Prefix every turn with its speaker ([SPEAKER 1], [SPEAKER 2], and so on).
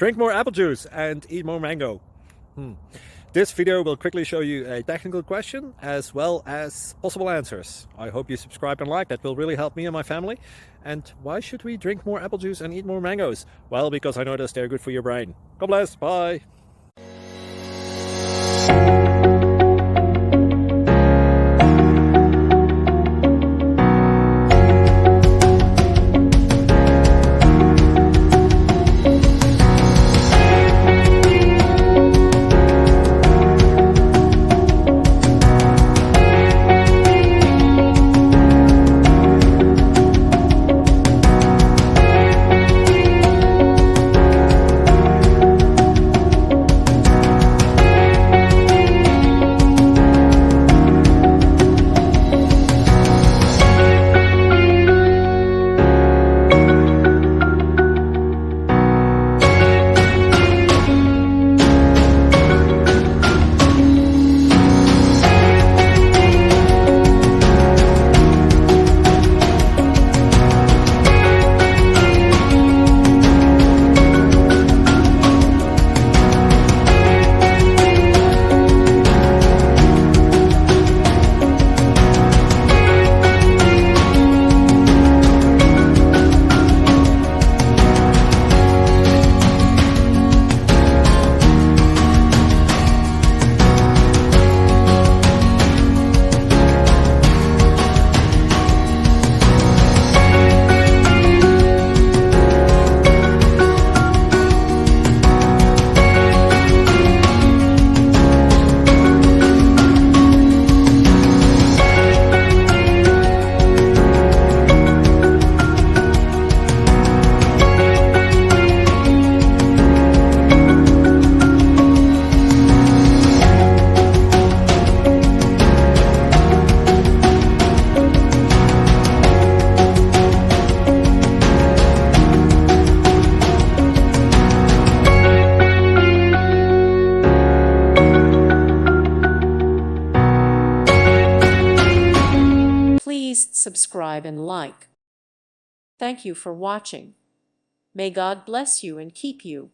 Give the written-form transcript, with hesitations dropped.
[SPEAKER 1] Drink more apple juice and eat more mango. This video will quickly show you a technical question as well as possible answers. I hope you subscribe and like, that will really help me and my family. And why should we drink more apple juice and eat more mangoes? Well, because I noticed they're good for your brain. God bless, bye!
[SPEAKER 2] Please subscribe and like. Thank you for watching. May God bless you and keep you.